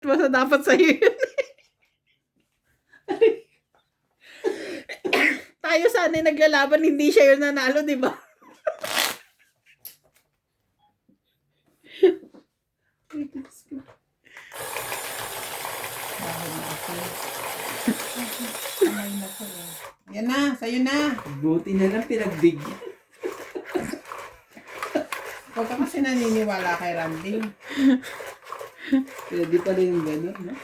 Basta dapat sa'yo yun. Tayo sana yung naglalaban, hindi siya yung nanalo, di ba? Kamay na ko eh. Yan na, sa'yo na. Buti na lang pinagbigyan. Huwag ka kasi naniniwala kay Randy. Pwede pala yung gano'n, no?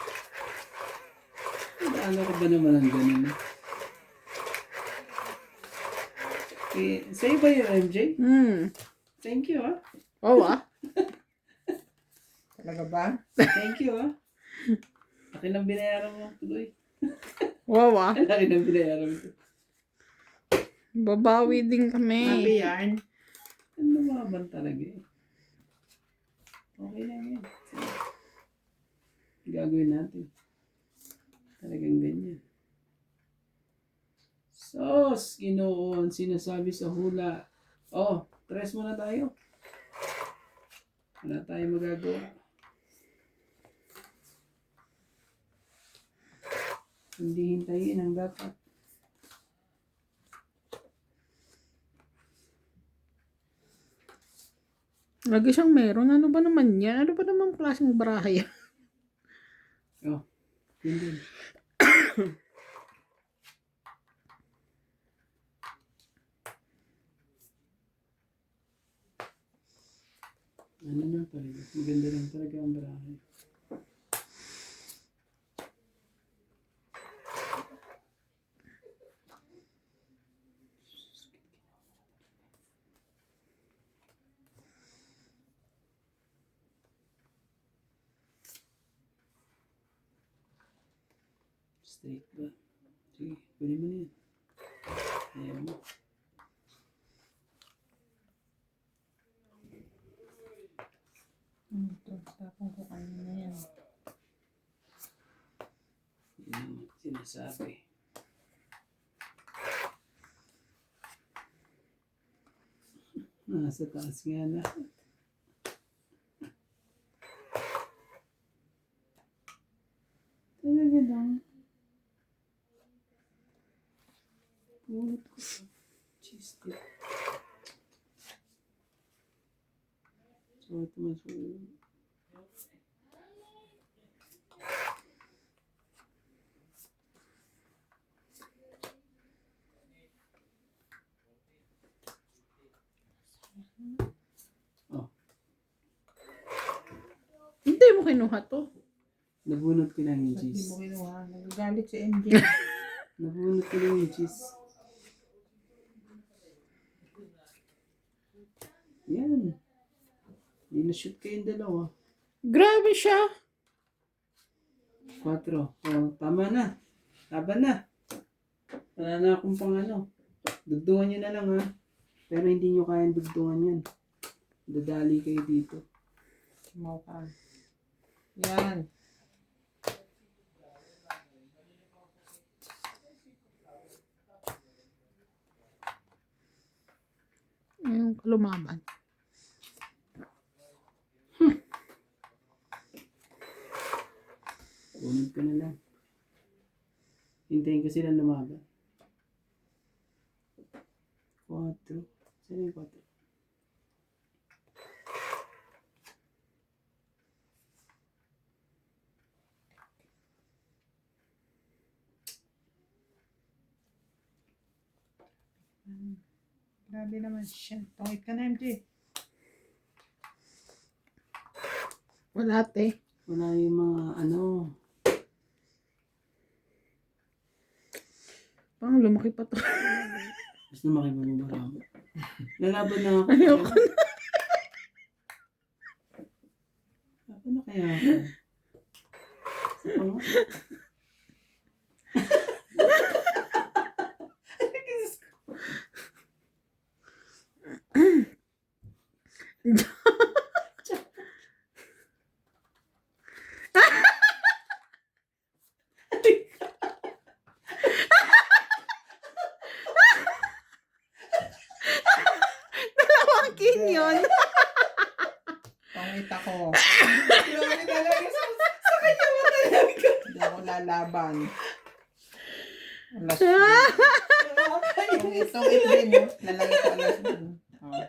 Ano ko ba naman ang gano'n? Eh, sa'yo ba yung MJ? Thank you, ah. Oo ah. Talaga ba? Thank you, ah. Laki ng binayaran mo, tuloy. Wow ah. Laki ng binayaran mo. Babawi din kami. Happy yarn. Ano naman talaga eh. Okay lang yan. Sige. Gagawin natin. Talagang ganyan. Sos! Ginoon, sinasabi sa hula. Oh, tres muna tayo. Wala tayo magagawa. Hindi hintayin ang dapat. Lagi siyang meron. Ano ba naman yan? Ano ba naman klaseng baraha yan? Oh, yun din. Ano na talaga? Maganda lang talaga ang barahe. Straight ba? Sige, kunin mo na yan. Ayan mo. Tapos ko kanina yan. Yan ang sinasabi. Nasa taas nga na. Talaga lang. Pulot ko sa cheese dip. So, ito masulit. Oh, Hindi mo kinuha to. nabunot ko lang yung Ba't di cheese. mo kinuha? Nagagalit si MJ. Nabunot ko lang yung cheese. Yan. Hindi na-shoot kayong dalawa. Grabe siya. 4. Oh, tama na. Laban na. Wala na akong pang ano. Dugtungan nyo na lang ha. Pero hindi nyo kayang dugtungan yan. Dadali kayo dito. Sumaw ka. Yan. Yung lumaban. Unod ka na lang. Hintayin ko sila lumaban. 4. Saan yung 4? Grabe naman siya. Tungit ka na, MJ. Wala te. Wala yung mga ano. Parang lumaki pa to. Mas lumaki mo yung marami. Lalaban na ako. Ayoko na. Laban na kaya ako. Sa panga. Dalawang kin yun. Tungit ako. Grabe talaga. Sa kanya lalaban. Alas itong din, no? Lalagay ko alas din. Oh.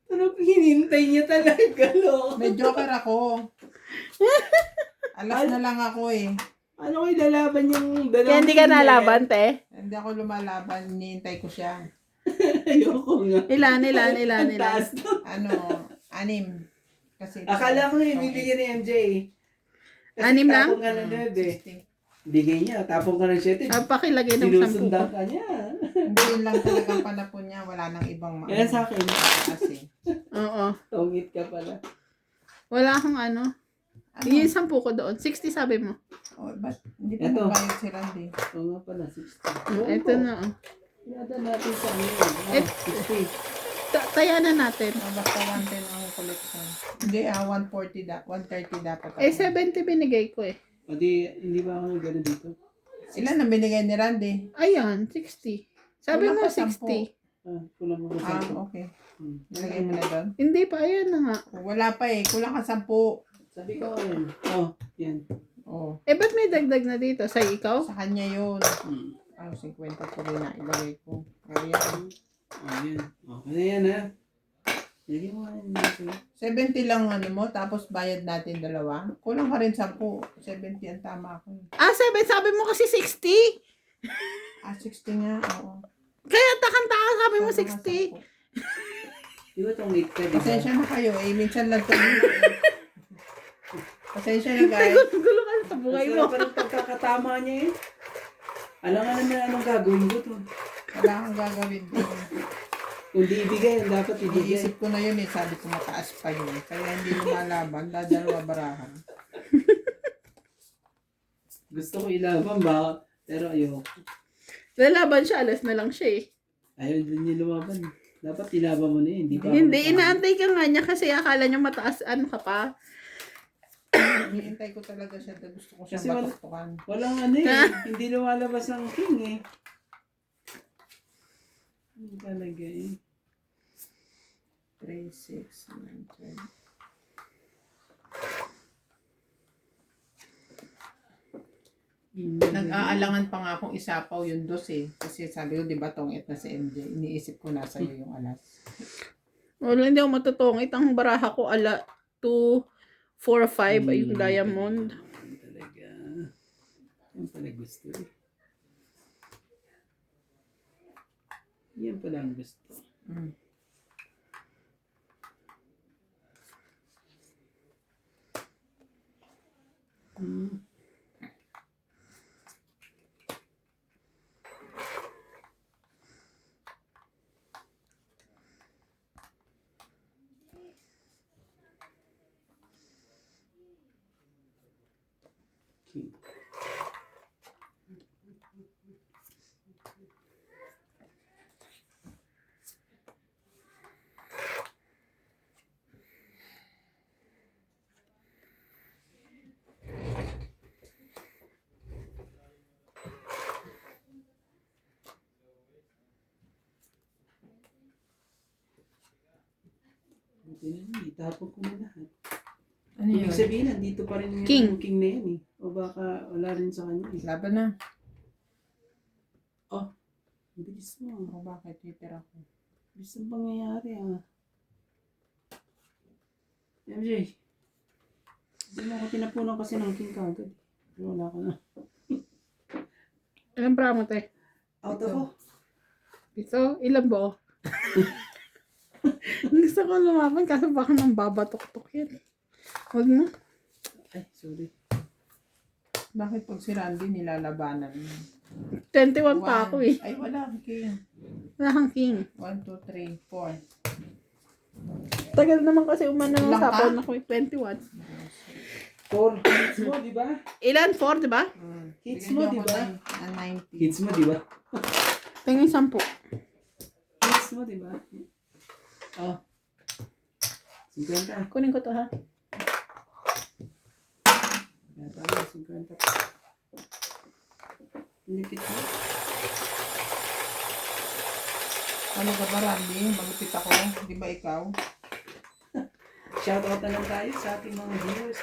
Ano hinintay niya talaga, lo? May joker ako. Alas na lang ako eh. Ano kayo lalaban yung dalawang Kaya hindi ka nalaban, te? Hindi ako lumalaban, hinihintay ko siya. Ayoko nga. Ilan? Ang taas na. Ano, 6. Kasi Akala ko yung bibigyan ni MJ. Kasi 6 lang? tapong ka ng 9. Bigay niya, tapong ka ng 7. Pakilagay ng 10 Sinusundan ko. ka niya. Hindi yun lang talagang panapon niya. Wala nang ibang Yan sa akin. Kasi, Oo. Tungit ka pala. Wala akong ano. ano? Yung 10 ko doon. 60 sabi mo. Oh, ba't hindi pa Ito. nagbayad si Randy? Oo nga pala, 60. Ito na. Oh. Pinada natin sa ano. Et- 60. Taya na natin. Oh, basta 110 ang collection. Hindi 140 130 dapat ako. 70 binigay ko eh. O di, hindi ba ako nagano dito? Ilan ang binigay ni Randy? Ayan, 60. Sabi Kulang mo pa 60. Kulang mo ba sa Okay. Nilagay mo na doon? Hindi pa, ayan na nga. Wala pa eh. Kulang ka 10. Sabi ko yan. Oh, yan. Oh. Eh, ba't may dagdag na dito? Sa ikaw? Sa kanya yun. Hmm. 50 ko rin na ilagay ko. Ayan. Oh, yan. Okay na yan, ha? Lagyan mo nga yan dito. 70 lang ano mo, tapos bayad natin dalawa. Kulang ka rin 10. 70 ang tama ko. Ah, 7. Sabi mo kasi 60. 60 nga, oo. Kaya takang-taka sabi mo Sabi nga 60. 10. Di ba itong 8 ka, di ba? Pasensya na kayo eh. Minsan lang ito. Pasensya na guys. Gulo ka sa buhay mo. Masarap pa ng pagkakatama niya eh. Alam nga naman anong gagawin ko to. Wala kang gagawin din. Kung di ibigay, dapat ibigay. Iniisip ko na yun eh. Sabi ko mataas pa yun. Kaya hindi lumalaban. Dadalawa barahan. Gusto ko ilaban ba? Pero ayoko. Lalaban siya, alas na lang siya eh. Ayaw din niya lumaban. Dapat ilaban mo na yun. Di ba? Hindi, inaantay ka nga niya kasi akala niya mataas, ano ka pa. Hinihintay ko talaga siya. Gusto ko Kasi siyang batuktukan. Walang ano eh. Hindi lumalabas ang king eh. Ano talaga eh. 3, 6, 9, 12. Nag-aalangan pa nga akong isapaw yung dos eh. Kasi sabi ko, di ba tongit na si MJ? Iniisip ko nasa iyo yung alas. Wala, hindi ako matutungit. Ang baraha ko, 2, 4, 5 ay yung diamond. Yan talaga. Yan pala gusto eh. Yan pala ang gusto. Mm. Hmm. King. Buti na yun, itapon ko na lahat. Ano yun? Ibig sabihin, nandito pa rin yung King. king na yan eh. O baka wala rin sa kanya eh. Laban na. Oh, ang bilis mo. O bakit? Twitter ako. Bilis ang pangyayari ah. MJ, hindi mo ako tinapunan kasi ng king kagad. Pero wala ka na. Ilang bra mo, te? Out ako. Ito, ilan ba? Gusto ko lumaban kasi baka nang babatok-tok yan. Huwag mo. Ay, sorry. Bakit pag si Randy nilalabanan mo? 21 pa ako eh. Ay, wala. King. Wala kang king. 1, 2, 3, 4. Tagal naman kasi umano ng Ilang ka? sapaw na ko eh. 21. 4 hits mo, di ba? Ilan? 4, di ba? Hits Bigyan mo, niyo di ako ba? ng 90. Hits mo, di ba? Tingin 10. Hits mo, di ba? Oh. 50. Kunin ko to ha. Kaya tama, 50. Lipit mo. Ano ka ba, Randy? Malupit ako. Di ba ikaw? Shoutout na lang tayo sa ating mga viewers.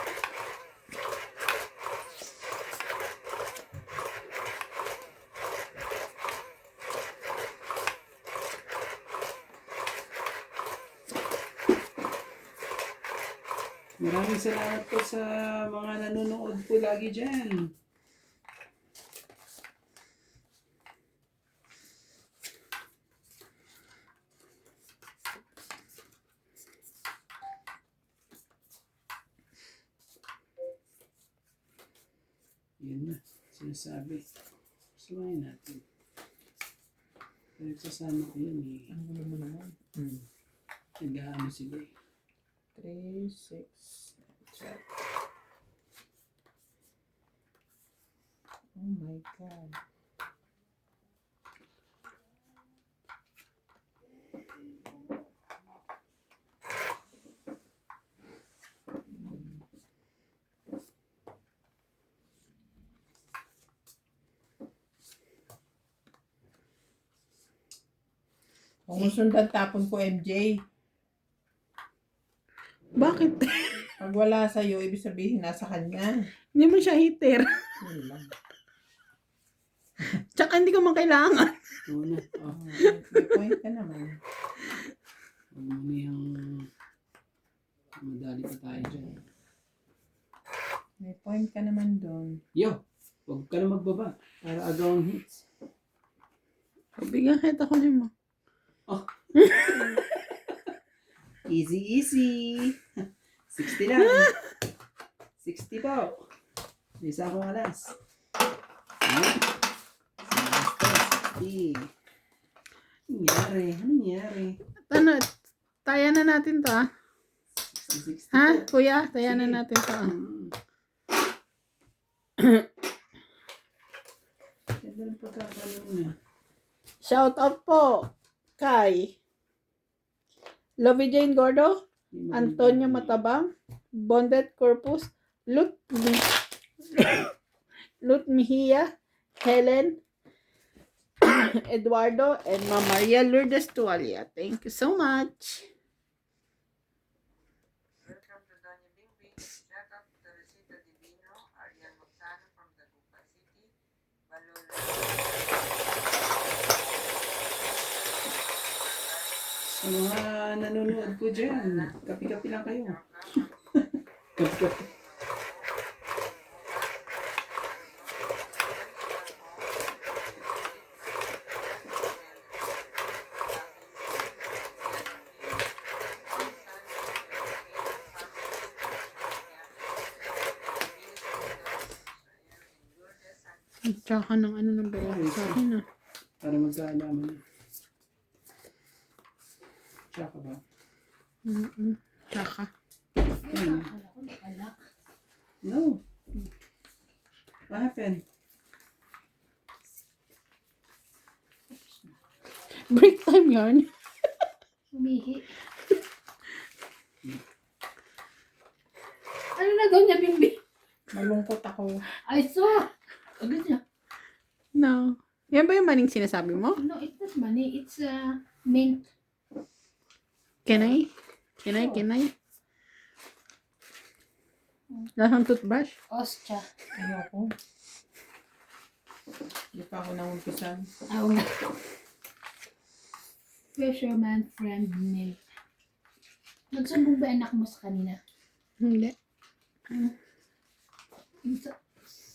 Maraming salamat po sa mga nanonood po lagi dyan. Yun na, sinasabi. Sumayin natin. Pero sasama ko yun eh. Ang gulo mo naman. Nag-aano sila eh. 3, 6, 7. Oh my God. Kung sundan tapon ko, MJ. Bakit? Pag wala sa'yo, ibig sabihin nasa kanya. Hindi mo siya hater. Yun lang. Tsaka hindi ko man kailangan. Oo na. Oh, May point ka naman. huwag mo na yung madali pa tayo dyan. May point ka naman doon. Yo! Huwag ka na magbaba para agaw ang hits. Bigyan kita ko mo. Easy, easy. 60 lang. 60 po. Isa akong alas. Ayan. Sa 60. Anong nangyari? Anong nangyari? Ano, taya na natin to ah. 60, 60 Ha, po. kuya? Taya na Sige. natin to ah. Ganda ng pagkakalo na. Shout out po kay Lovey Jane Gordo, Antonio Matabang, Bondet Corpus, Lut Mejia, Helen, Eduardo, and Ma'am Maria Lourdes Tualia. Thank you so much. Welcome to Doña Bingbing. Shout out to Teresita Divino, Arian Montano from Dagupan City, Balolo. Sa mga nanonood po dyan, kapi-kapi lang kayo. Kapi-kapi. Tsaka ng ano ng bayan sa akin ah. Para magkaalaman. Tsaka ba? Tsaka. Ano? No. What happened? Break time yarn. Umihi. Ano na daw niya, Bimbi? Malungkot ako. I saw. Agad niya. No. Yan ba yung maning sinasabi mo? No, it's not money. It's mint. Can I? Can I? Lasang toothbrush? Ostia. Ayoko. Hindi pa ako nangumpisan. Oo nga. Fisherman friend mint. Nagsumbong ba anak mo sa kanina? Hindi.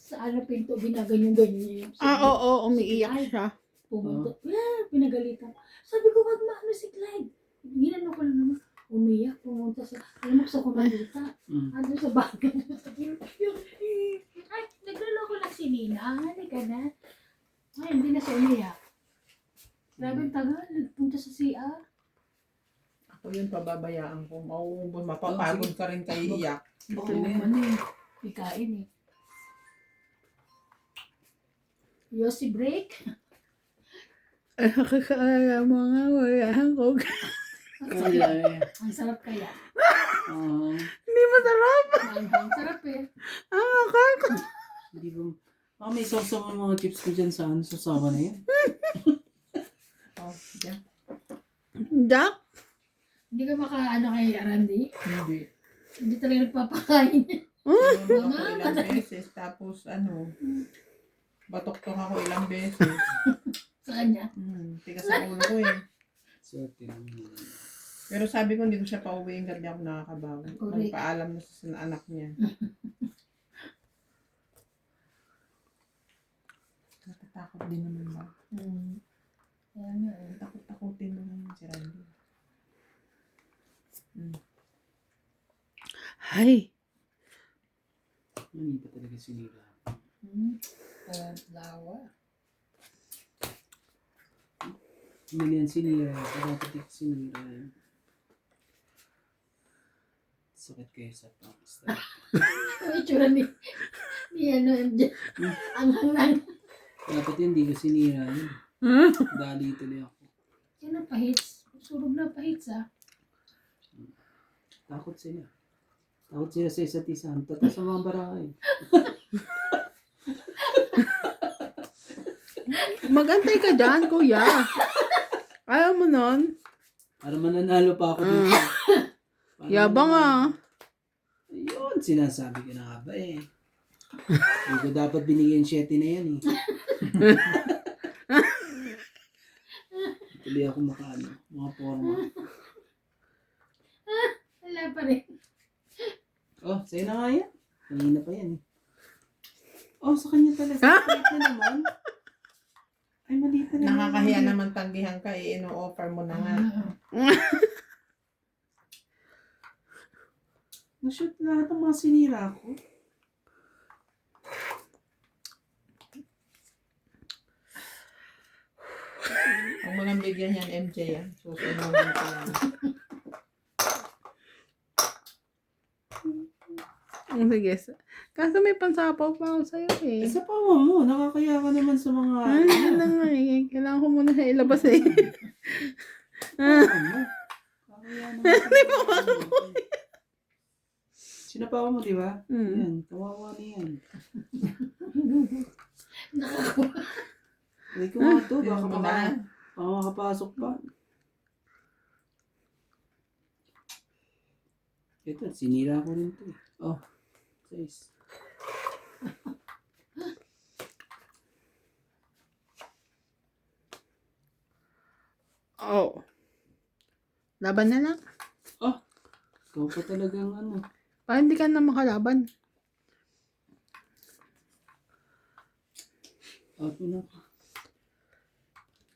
Sa ano pinto, ginaganyan-ganyan. Oo, umiiyak siya. Pumunta. Pinagalitan. Sabi ko, wag maano si Clyde. Ginano ko lang naman. Umiyak, pumunta sa, alam mo sa kumakita. Ano sa bagay. Ay, nagluloko lang si Nina. Hindi ka na. Ay, hindi na siya umiyak. Grabe ang tagal. Nagpunta sa CR. Ako yun, pababayaan ko. Mauubos, mapapagod ka rin kay iyak. Baka naman eh. Ikain eh. Yossi break. Ay, nakakaaya mo nga, wala ako. Wala eh. Ang sarap kaya. Hindi masarap. Ang sarap eh. Akaka. Hindi ba? Baka may sausaw mga chips ko dyan sa ano, sasawa na yan. Oh, yeah. Jack? Hindi ka makaano kay Randy. Hindi. Hindi talaga nagpapakain. Tinulong ako ilang beses. Tapos batok-tok ako ilang beses. Sa kanya. Tigas sa ulo ko eh. Swerte naman. Pero sabi ko, hindi ko siya pauwiin kasi ako nakakabawi. Correct. Magpaalam na sa anak niya. Natatakot din naman ba? Kaya nga eh. Takot-takutin mo naman si Randy. Ay. Hindi pa talaga sinira. Lawa. Hindi yan sinira. Dapat ito sinira. Sakit kayo sa pangasta. Ang itsura ni ano, MJ. Ang hangnan. Dapat yun, hindi ko sinira yun. Dali tuloy ako. Yan ang pahits. Surog na pahits ah. Takot sila. Takot sila sa isa't isa. Ang tatas sa mga barakay. Magantay ka dyan, kuya. Ayaw mo nun? Para mananalo pa ako dito. Para Yabang ah. Ayun, sinasabi ko na nga ba eh. Hindi ko dapat binigyan 7 na yan eh. Tuloy ako makaano, mga forma. Wala pa rin. Oh, sa'yo na nga yan. Kanina pa yan eh. Oh, sa kanya talaga. Maliit na naman. Ay, maliit na naman. Nakakahiya naman tanggihan ka, ino-offer mo na nga. Na-shoot lahat ng mga sinira ko. Huwag mo nang bigyan yan, MJ. Susunodin ko lang. Sige. Kaso may pansapaw pa ako sa'yo eh. Sa pawa mo, nakakaya ka naman sa mga... Yun na nga eh. Kailangan ko muna siya ilabas eh. Pawa mo. Nakakaya naman. Hindi mo makakuha. Sinapawa mo, di ba? Yan, kawawa na yan. Nakakuha. Hindi ko nga to, Tingnan mo na. baka makapasok pa. Ito, sinira ko rin to eh. Oh, 6. Oh. Laban na lang. Ikaw pa talagang ano. Parang hindi ka na makalaban. Out mo na.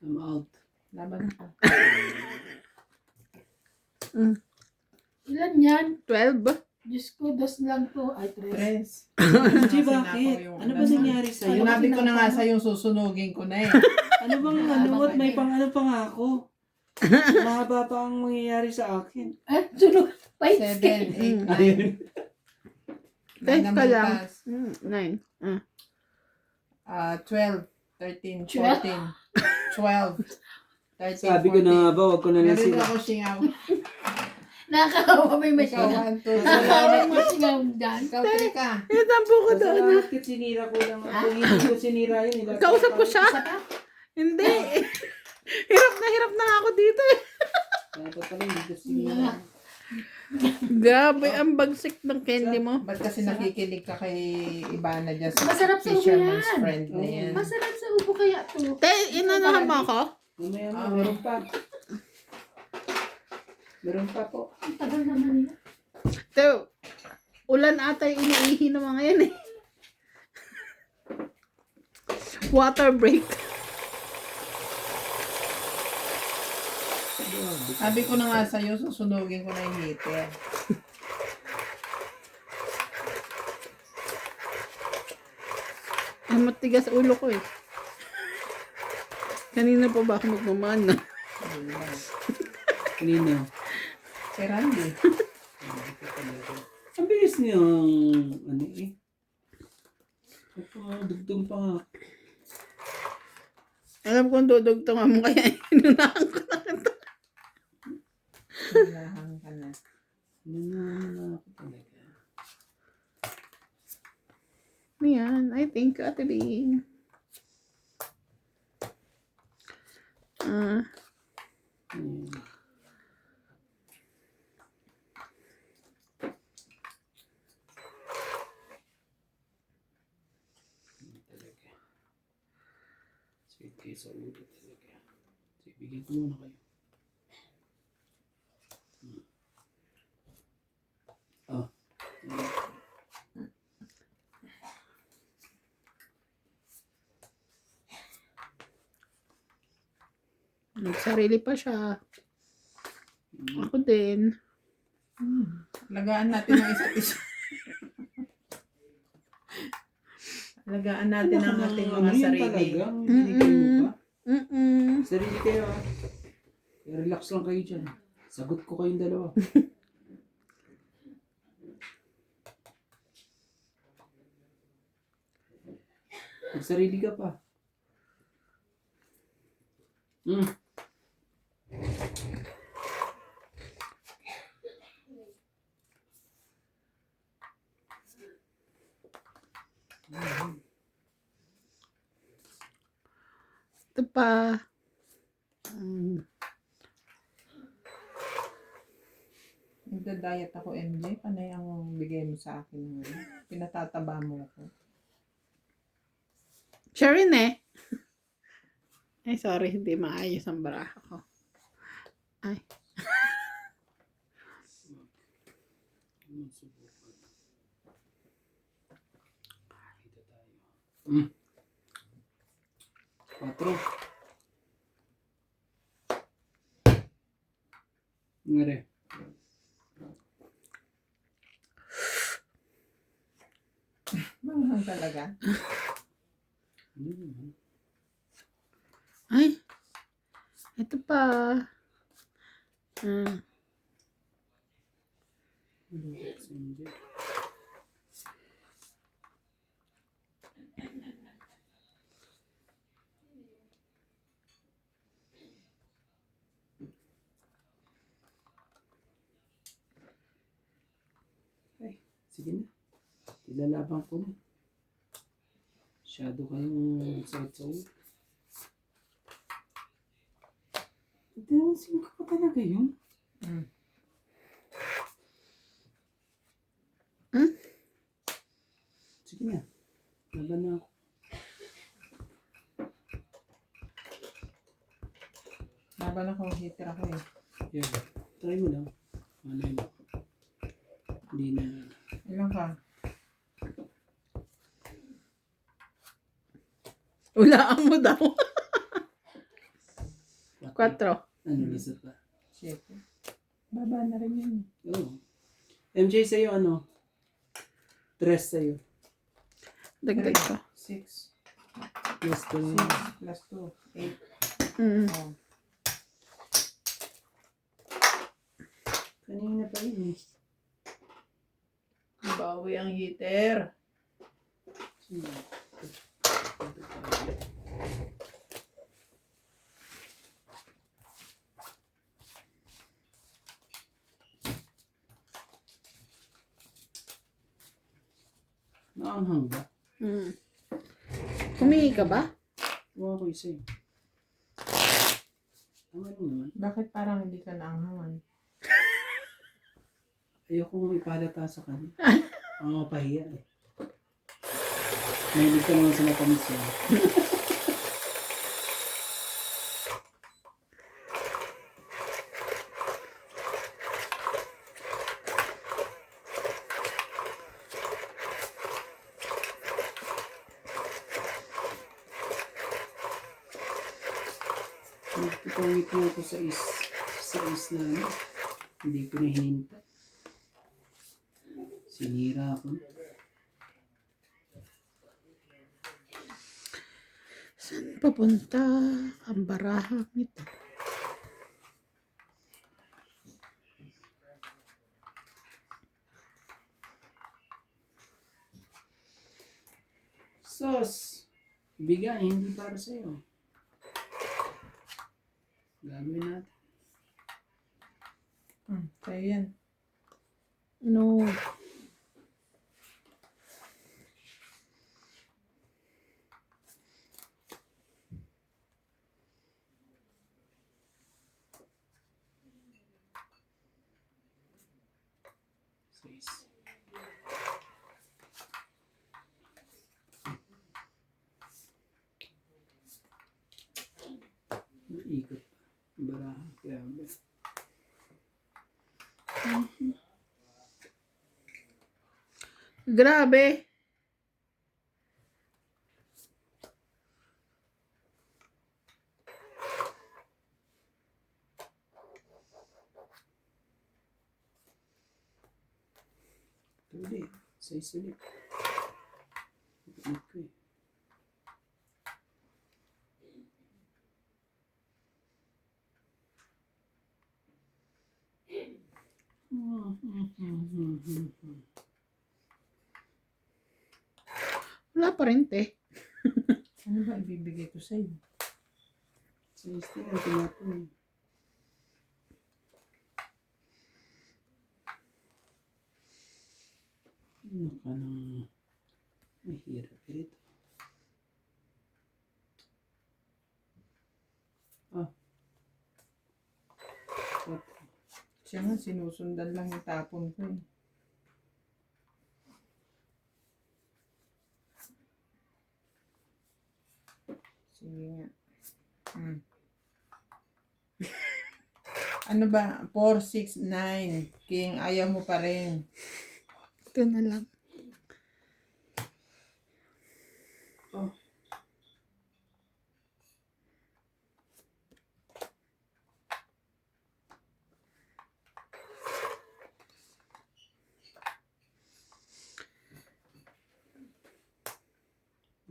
I'm out. Laban ka. Ilan yan? 12. Diyos ko, dos lang to. Ay, tres. Tres. Gee, bakit? Ano ba nangyari sa'yo? Sinabi ko na nga sa'yo, susunugin ko na eh. Ano bang ano at may pang ano pa nga ako? Mahaba pa ang mangyayari sa akin. Ah, sunod. Pahits ka. 7, 8, 9. Ayun. Test ka lang. 9. 12, 13, 14, 12, 13, Sabi ko na nga ba, wag ko na lang Meron sila. ako singaw. Nakakawa may Ikaw, masingaw. 1, 2, Nakakawa may masingaw dyan. Ikaw, 3 ka. Itampo ko doon. Bakit sinira ko lang? Kung hindi ko sinira yun. Kausap ko siya. Isa ka? Hindi. Hirap na nga ako dito eh. Dapat pala hindi ko sinira. Grabe, ang bagsik ng candy mo. Ba't kasi nakikinig ka kay Ivana dyan sa Masarap sa ubo fisherman's yan. friend na yan? Masarap sa upo kaya to. Te, inanahan mo ako? Mamaya mo, meron pa. Meron pa po. Ang tagal naman nila. Te, ulan ata yung iniihi ng mga yan eh. Water break. Sabi ko na nga sa'yo, susunugin ko na yung heater. Ay, matigas ulo ko eh. Kanina pa ba ako magmamana? Kanina. Si Randy. Ang bilis niyang ano eh. Dugtong pa nga. Alam kong dudugtungan mo kaya inunahan ko na ito. Hinahan ka na. Ano ako talaga. Yan, I think Ate B. Hmm. Talaga. Sweet kayo sa ulo talaga. Sige, bigyan ko muna kayo. Nagsarili pa siya. Ako din. Alagaan natin ang isa't isa. Alagaan natin ang ating mga Ano yun sarili. talaga? Binigay mo pa? Mm-mm. Sarili kayo ah. Kaya relax lang kayo dyan. Sagot ko kayong dalawa. Magsarili ka pa. Hmm. Ito pa. Mm. Nagda-diet ako, MJ. Panay ang bigay mo sa akin ngayon. Pinatataba mo ako. Siya rin eh. Ay, sorry. Hindi maayos ang baraha ko. Ay. Hmm. 4. Ngare. Manghang talaga. Ano naman? Ay. Ito pa. Ah. Ano ba sa MJ? Ay, sige na. Ilalaban ko na. Masyado kayong sakit sa ulo. Hindi naman singka pa talaga yun. Mm. Sige na. Laban na ako. Laban ako, hitter ako eh. Yeah. Try mo lang. Malay mo. Hindi na. Ilan ka? Ulaan mo daw. 4. Ano, lisot pa? 7. Baba na rin yun. Oo. MJ sa'yo ano? 3 sa'yo. Dagdag ko. 6. Plus 2. 6 plus 2. 8. Mm. Oh. Kanina pa yun eh. Bawi ang hitter. Naanghang ba? Mm. Humingi ka ba? Huwag ako isa eh. Tama lang naman. Bakit parang hindi ka naanghangan? Ayoko ipalata sa kanya. Ang mapahiya eh. Mahilig ka naman sa matamis yun. Nagpapangit mo ako sa is na ano. Hindi ko na hinintay. Sinira ako. Saan papunta ang baraha nito? Sos! Bigay, hindi para sa'yo. Gagawin natin. Sa'yo yan. No. Sais. Ikot pa. Baraha. Grabe. Grabe. Ulit. Size ulit. Ulit ko eh. Wala pa rin, te. Ano ba ibibigay ko sa'yo? Size din ang tinapon. Ano ka nang mahirap ito? Ah. What? Siya nga, sinusundan lang yung tapon ko eh. Sige nga. Ano ba? 4, 6, 9. King, ayaw mo pa rin. Ito na lang. Oh.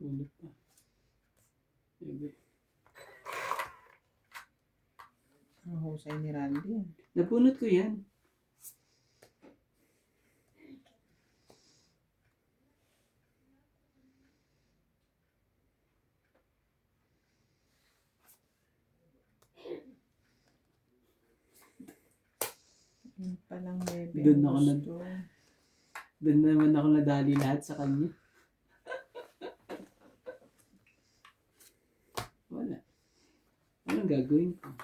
Ulit pa. Ebe. Ang husay ni Randy. Napunot ko yan. Yung palang bebe. Doon ako gusto. Doon naman ako nadali lahat sa kanya. Wala. Anong gagawin ko?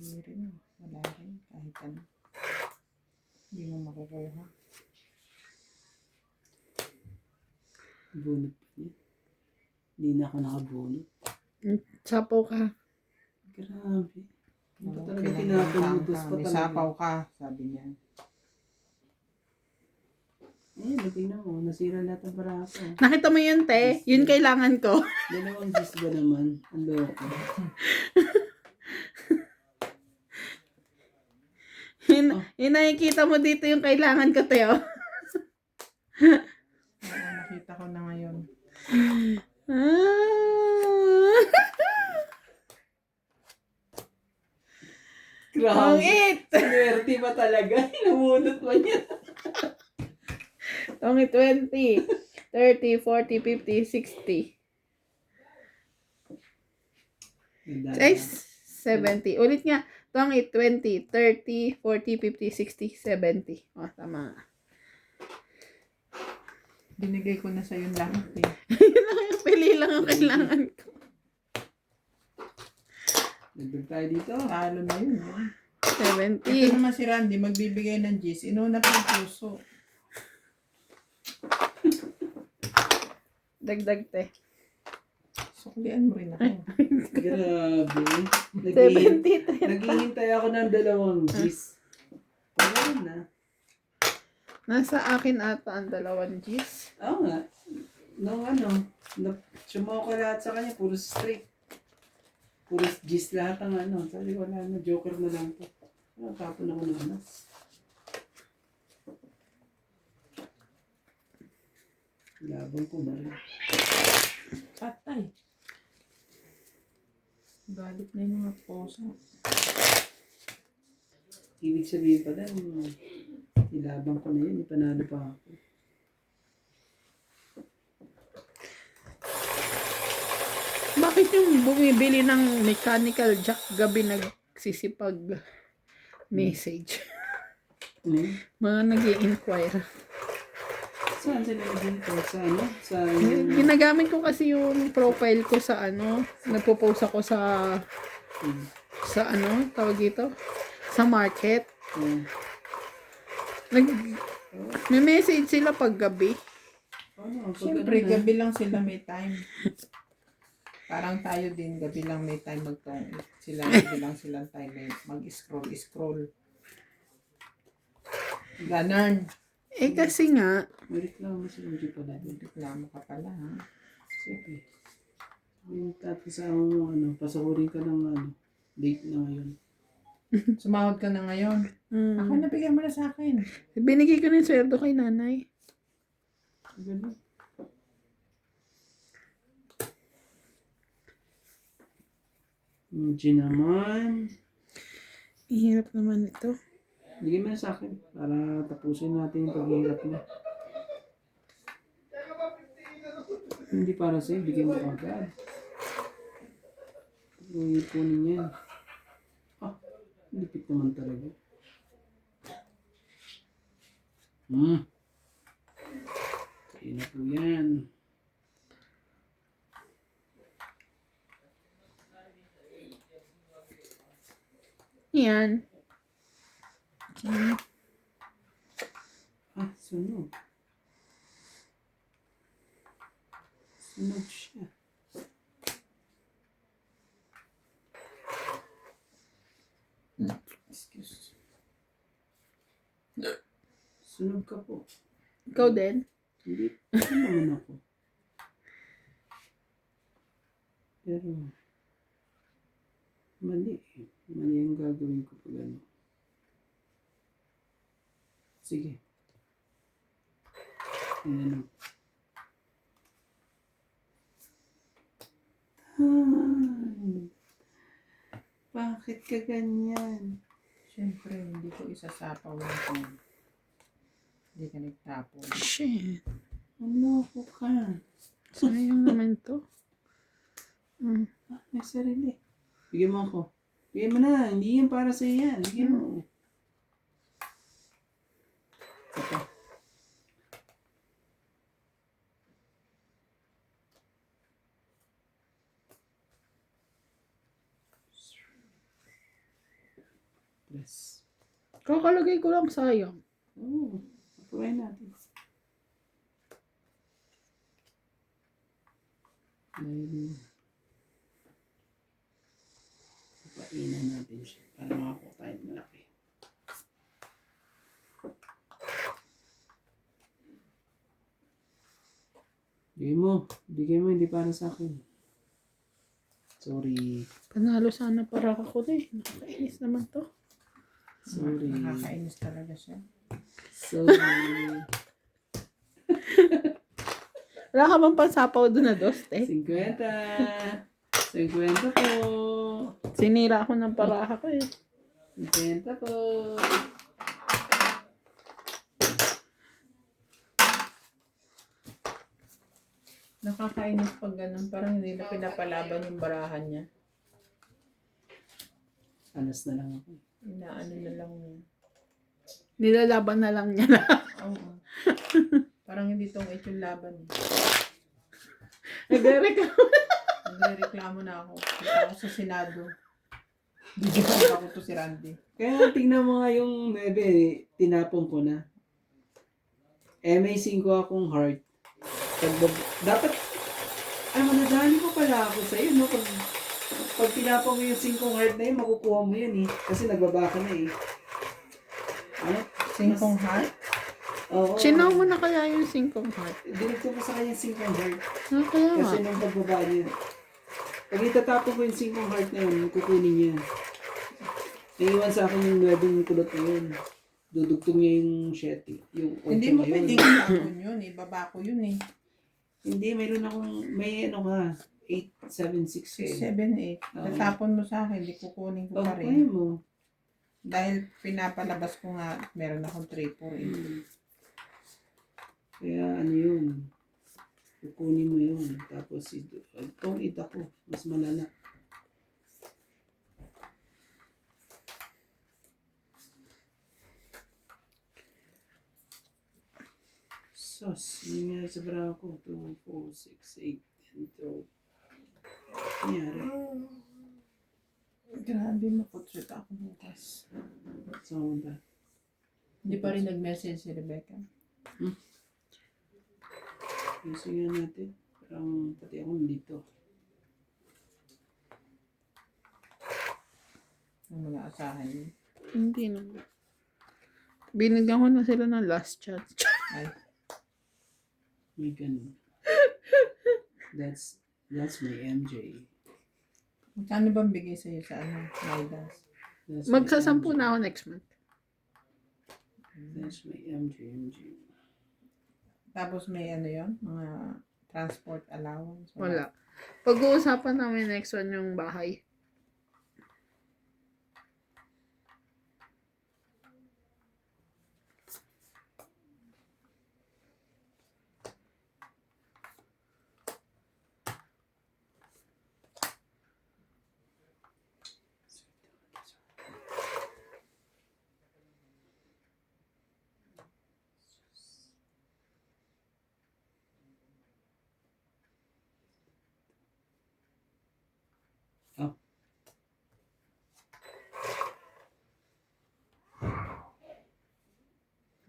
Hindi rin. Wala rin. Kahit ano. Hindi mo makukuha. Bunot pa niya. Hindi na ako nakabunot. Sapaw ka. Grabe. Hindi pa Oo, talaga tinapon mo. Dos pa May talaga. sapaw ka, sabi niya. Eh, tingnan mo. Nasira lahat ng barako. Nakita mo yun, te? Yun kailangan ko. Dalawang gis ba naman? Ang loko. Yun nakikita mo dito yung kailangan ko, te, oh. Oo, nakita ko na ngayon. Ang Grabe. it! Swerte pa talaga. Namunot pa niya. Tongi 20, 30, 40, 50, 60. Ay, 70. Ulit nga. Tongi 20, 30, 40, 50, 60, 70. O, tama. Binigay ko na sa'yo lahat eh. Pili lang ang kailangan ko. Nagdag tayo dito. Talo na yun eh. 70. Ito naman si Randy, magbibigay ng G's. Inuna pa yung puso. Dagdag, te. Suklian mo rin ako. Grabe. 70, 30. Naghihintay ako ng dalawang gis. Wala na. Nasa akin ata ang 2 G's. Oo nga. Nung ano, sumaw ko lahat sa kanya, puro straight. Puro gis lahat ang ano. Sabi ko, wala na, joker na lang to. Tapon ako ng anas. Labang ko na rin. Patay. Galit na yung mga posa. Ibig sabihin pala, ilabang ko na yun, ipanalo pa ako. Bakit yung bumibili ng mechanical jack gabi nagsisipag message? Ano yun? Mga nag-i-inquire. Saan sila dito? Sa ano? Sa Ginagamit ko kasi yung profile ko sa ano, nagpo-post ako sa ano, tawag dito, sa market. May message sila pag gabi. Ano? Siyempre, gabi lang sila may time. Parang tayo din, gabi lang may time magtong. Sila, gabi lang silang time may mag-scroll. Ganon. Eh kasi nga, May reklamo si MJ pala. Reklamo ka pala, ha? Sige. Yung tapos ano, pasakurin ka ng ano, date na ngayon. Sumahod ka na ngayon. Ako nabigyan mo na sa akin. binigay ko na yung sweldo kay nanay. Ganun. MJ naman. Hirap naman ito. Bigyan mo na sa akin para tapusin natin yung paghihirap mo. Hindi para sa'yo, bigyan mo agad. Huwag ipunin yan. Ah, lipit naman talaga. Kaya na po yan. Yan. Ah, sunog. Sunog siya. Excuse. Sunog ka po. Ikaw din? Hindi. Ano naman ako? Pero, mali eh. Mali ang gagawin ko pag ano. Sige. Ayan o. Bakit ka ganyan? Siyempre, hindi ko isasapaw yung kung hindi ka nagtapon. Shit. Ano ko ka? Sayang naman to. Ah, may sarili. Bigyan mo ako. Bigyan mo na. Hindi yan para sa yan. Bigyan mo. Ito. Press. Kakalagay ko lang sayang. Oo. Apply natin. Dahil painan natin siya para makakuha tayo ng malaki. Bigay mo, hindi para sa akin. Sorry. Panalo sana para ako na eh. Nakakainis naman to. Sorry. Nakakainis talaga siya. Sorry. Wala ka bang pansapaw doon na doste? 50. 50 po. Sinira ako ng paraha ko eh. 50 po. Nakakainis pag ganun. Parang hindi na pinapalaban yung barahan niya. Alas na lang ako. Inaano na lang niya. Nilalaban na lang niya na. Oo. Parang hindi tong yung laban. Nagre-reklamo. Nagre-reklamo na ako. Punta ako sa Senado. Bigyan ako to si Randy. Kaya tingnan mo nga yung 9, tinapon ko na. May 5 akong heart. Dapat, madadali ko pala ako sa'yo, no? Pag tinapon mo yung 5 heart na yun, makukuha mo yun eh. Kasi nagbaba ka na eh. Ano? 5 heart? Oo. Sinaw mo na kaya yung 5 heart. Dinito ko sa kanya 5 heart. Kaya nga. Kasi nung pagbaba niya, pag itatapon ko yung 5 heart na yun, kukunin niya. Naiwan sa akin yung 9 kulot na yun. Dudugtong niya yung 7. Yung 8 Hindi mo na yun. pwedeng itapon yun eh. Baba ko yun eh. Hindi, mayroon akong, may ano ka, 876 eh. 7, 8. Tatapon mo sa akin. Hindi kukunin ko pa Okay rin. mo. Dahil pinapalabas ko nga, meron akong 3-4 eh. Kaya ano yun, kukunin mo yun. Tapos itong ita ko, mas malala. Sos, yung nangyari sa bra ko. 2, 4, 6, 8, 10, 12. Nangyari. Grabe, maputrip ako bukas. So, ba? Hindi pa rin nag-message si Rebecca. Kasi nga natin. Parang pati ako nandito. Ang mga asahan niyo. Hindi naman. Binigyan ko na sila ng last chat. Ay, May ganun. That's my MJ. magkano bang bigay sa'yo sa Midas? That's my Magsasampu MJ. na ako next month. That's my MJ. Tapos may ano yon, mga transport allowance. Wala. Pag-uusapan namin next one yung bahay.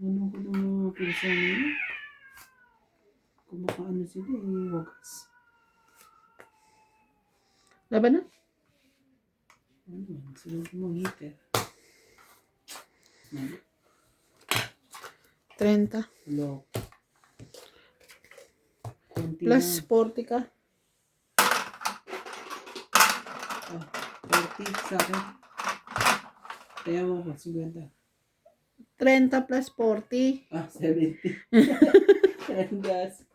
Ano ko ng mga pinsan nila? Kumakaano sila wagas. Laban na? Ano man, sunod mo heater. Mali. 30. Lock. Kunti Plus lang. 40 ka. 30 sa akin. Kaya mo pa, 50. 30 plus 40. 70. Endas.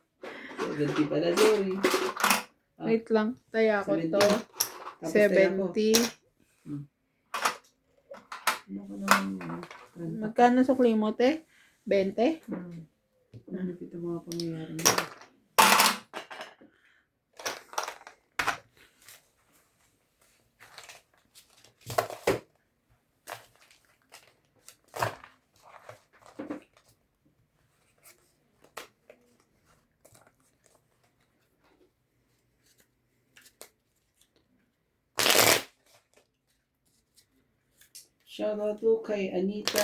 70 pala, sorry. Wait lang. Taya ko 70. to. Tapos kaya ko. 70. Ano ka naman yun? 30. Magkano sa mo, te? 20? Ano ito mga pangyayari mo? Shoutout to kay Anita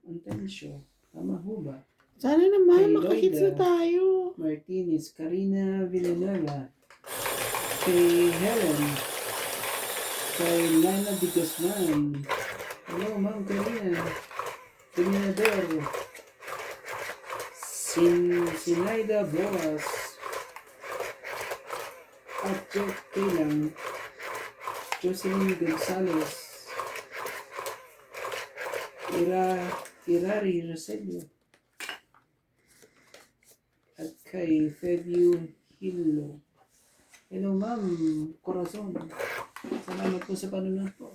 Antencio. Tama ho ba? Sana naman, Kay makahits na Lloyda. tayo. Martinez, Karina Villanueva, kay Helen, kay Lana de Guzman. Hello, Ma'am Karina. Terminador. Sinaida Boas. At Jeff Kailang. Jocelyn Gonzalez. Irari Roselio. At kay Febio Hillo. Hello, Ma'am Corazon. Salamat po sa panunod po.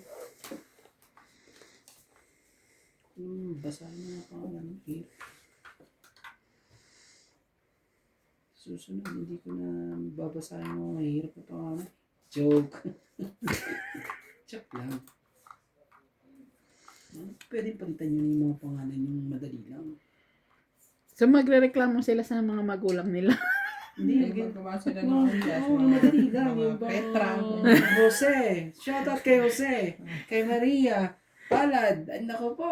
Basahin mo ang pangalan. Susunod, hindi ko na babasahin mo. Mahirap na pangalan. Joke. Joke lang. Pwede palitan nyo yung mga pangalan yung madali lang. So, magre-reklamo sila sa mga magulang nila. Hindi, Hindi, magawa sila ng Oo, alias, madali lang. mga Yung Petra. Jose. Shoutout kay Jose. Kay Maria. Palad. Ay, nako po.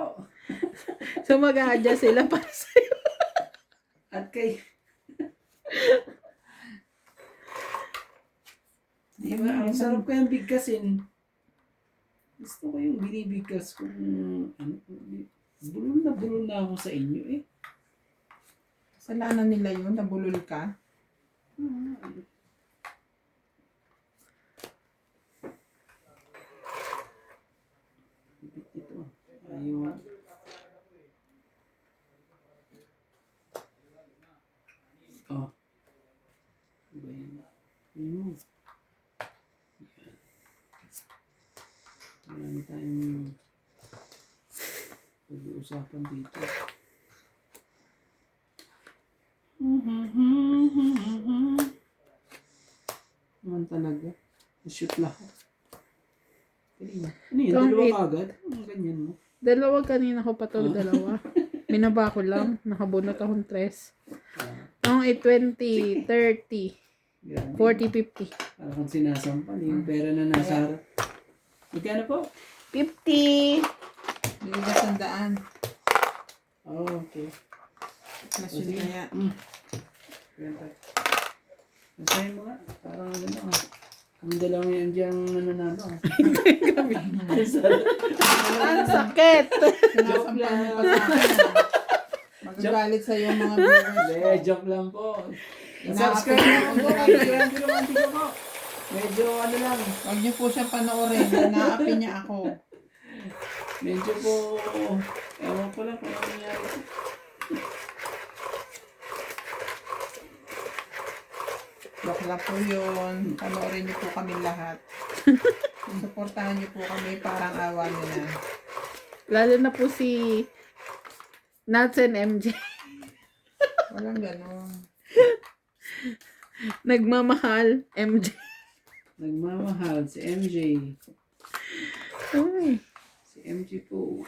So, mag-a-adjust sila para sa'yo. At kay... Diba, ang sarap ko yung bigkasin. Gusto ko yung binibigkas kung ano, bulol na ako sa inyo eh. Kasalanan nila yun, nabulol ka. Ito, ayaw. Oh. Iba yun. Ayun. Marami tayong pag-uusapan dito. Naman talaga. Shoot lahat. Kanina. Ano yun? Ito ang Dalawa eight. kagad? Ang ganyan mo? Dalawa kanina ko pa to, dalawa. Binaba ko lang. Nakabunot akong 3. Ang 20, 30, Grabe. 40, 50. Parang kung sinasampan, yung pera na nasa harap. Magkano po? 50! Hindi na tandaan. Oh, okay. Mas yun kaya. Kwenta. Masahin mo nga. Parang ano na. Kami dalawang yung diyang nananalo. Ang sakit! Sinasampal mo pa sa akin. Magagalit sa'yo ang mga viewers. Hindi, joke lang po. Inaapi Subscribe niyo na po po. siya. Grabe naman dito po. Medyo ano lang. Huwag niyo po siya panoorin. Inaapi niya ako. Medyo po. Ewan ko lang kung ano nangyari. Bakla po yun. Panoorin niyo po kami lahat. Suportahan niyo po kami. Parang awa niyo na. Lalo na po si Nats and MJ. Walang ganon. Nagmamahal, MJ. Nagmamahal si MJ. Ay. Si MJ po.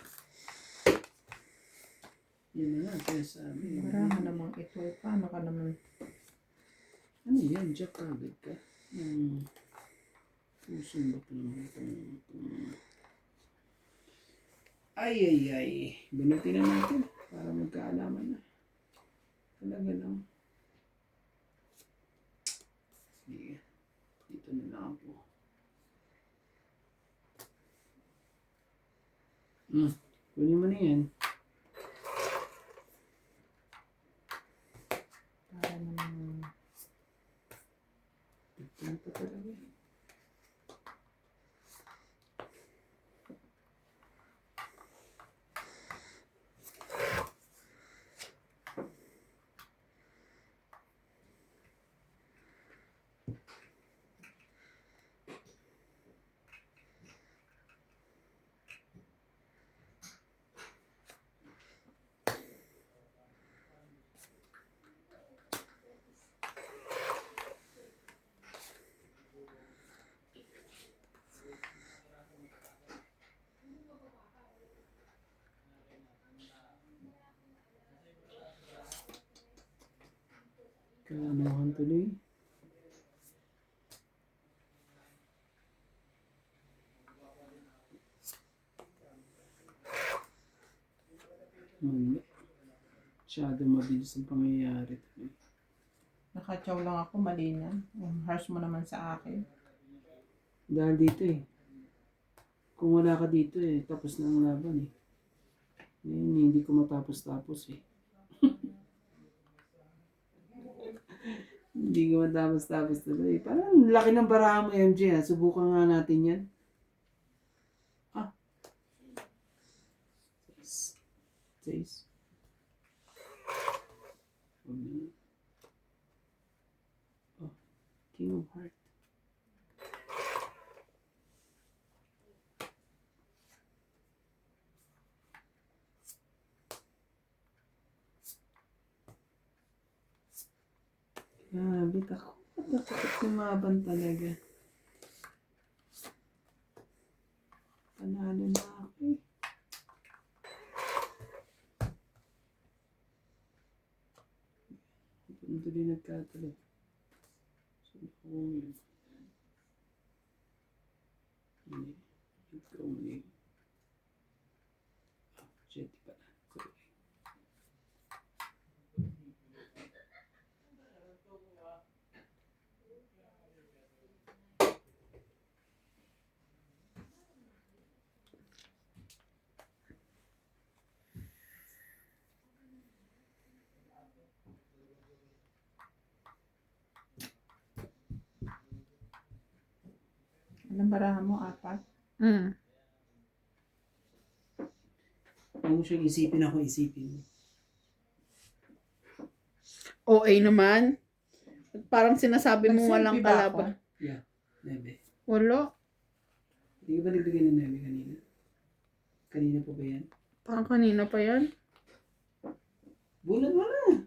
Yun na nga, sinasabi. Para ka namang ito. Paano ka naman? Ano yan? Jack agad ka? Pusong ba't naman itong... Ay. Bunutin na natin para magkaalaman na. Talaga lang. Sige. Dito na lang po. Kunin mo na yan. Para naman. Ito pa talaga. Kaanuhan tuloy. Hindi. Masyado mabilis ang pangyayari tuloy. Nakatsaw lang ako. Mali na. Ang harsh mo naman sa akin. Dahil dito eh. Kung wala ka dito eh, tapos na ang laban eh. Ngayon, hindi ko matapos-tapos eh. Hindi ko matapos-tapos tuloy. Parang laki ng baraha mo, MJ ha. Subukan nga natin yan. Taste. Oh, King of Heart. Grabe, takot lumaban talaga. Panalo na ako eh. Tuloy nagkatalo. So, yun. Hindi. Ikaw mali. Jetty pala. Correct. Anong baraha mo? 4? Huwag mo siyang isipin ako isipin. OA naman. Parang sinasabi mo Nag-selfie walang ba ako? kalaban. Yeah, nebe. Wala. Hindi ka ba nagbigay ng nebe kanina? Kanina po ba yan? Parang kanina pa yan. Bunot mo na!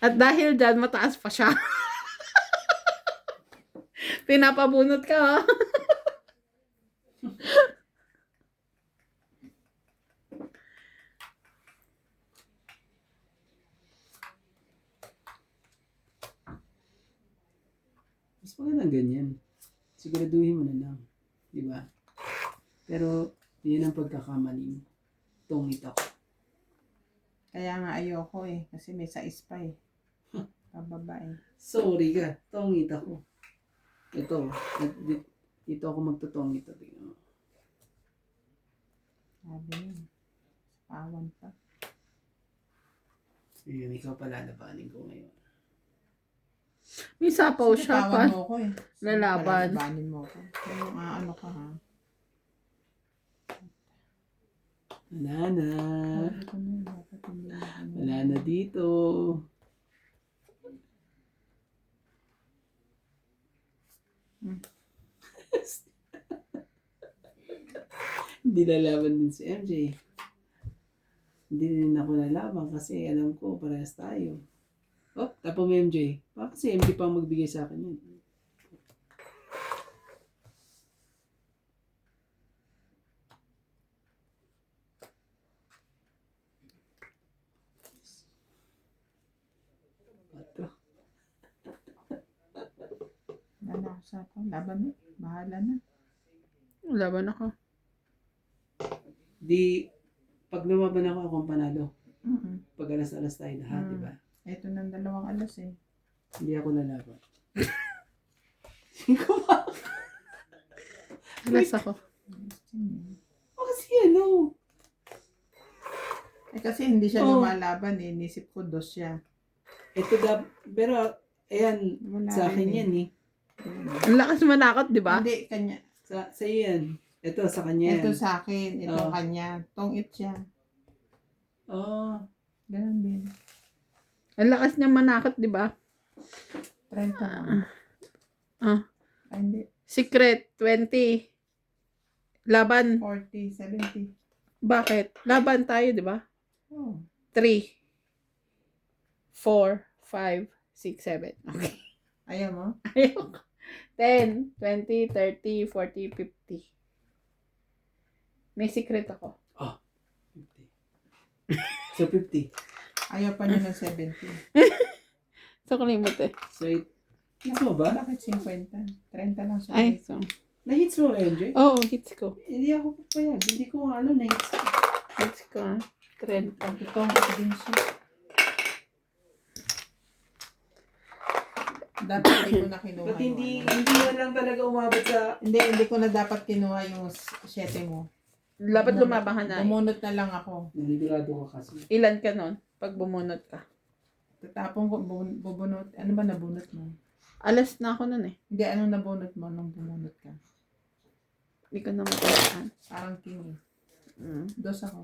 At dahil dyan, mataas pa siya. Pinapabunot ka, ha? Mas magandang ganyan. Siguraduhin mo na lang. Di ba? Pero, yun ang pagkakamali mo. Tungit ako. Kaya nga ayoko eh. Kasi may sais pa eh. Pababa eh. Sorry ka. Tungit ako. Ito. Dito ako magtutungit. Tingnan mo. Sabi yun. Pawan pa. Yun, ikaw palalabanin ko ngayon. May sapaw siya pa. Sinapawan mo ko eh. Lalaban. Lalabanin mo ko. Yung ano ka ha. Wala na. Sabi ko na, dapat hindi na ano. Wala na dito. Hindi lalaban din si MJ. Hindi rin ako lalaban kasi alam ko parehas tayo. Oh, tapo mo MJ. Bakit si MJ pa ang magbigay sa akin yun? Patro. Wala na ako sa ako. Laban na. Bahala na. Laban ako. Di, pag lumaban ako, akong panalo. Mm-mm. Pag alas-alas tayo lahat, Mm. di ba? Ito ng 2 alas eh. Hindi ako lalaban. Hindi ko ba? Alas ako. Oh, kasi ano? Eh kasi hindi siya Oh. lumalaban eh. Inisip ko 2 siya. Ito pero, ayan, Wala sa akin rin yan eh. Ang lakas manakot, di ba? Hindi, kanya. Sa iyo yan. Ito, sa kanya yan. Ito sa akin. Ito Oh. kanya. Tongit siya. Oh, Ganun din. Ang lakas niya manakot, di ba? 30 lang. Ah. Ay, hindi. Secret, 20. Laban. 40, 70. Bakit? Laban tayo, di ba? Oh. 3, 4, 5, 6, 7. Okay. Ayaw mo? Ayoko. 10, 20, 30, 40, 50. May secret ako. 50. So, 50. Ayaw pa niya ng 70. So, kalimut eh. So, hits mo ba? Bakit 50? 30 lang siya. Ay, so. Na-hits mo, MJ? Oo, hits ko. Hindi ako papayag. Hindi ko na-hits ko. Hits ko. 30. Ito ang ako din siya. Dapat hindi ko na kinuha Ba't yung hindi ano. mo lang talaga umabot sa... Hindi ko na dapat kinuha yung 7 mo. Dapat lumabahan na. Bumunot na lang ako. Nanigurado ka kasi. Ilan ka nun? Pag bumunot ka. Tatapon ko, bubunot. Ano ba nabunot mo? Alas na ako nun eh. Hindi, anong nabunot mo nung bumunot ka? Hindi ko na matandaan. Parang king. Mm. 2 ako.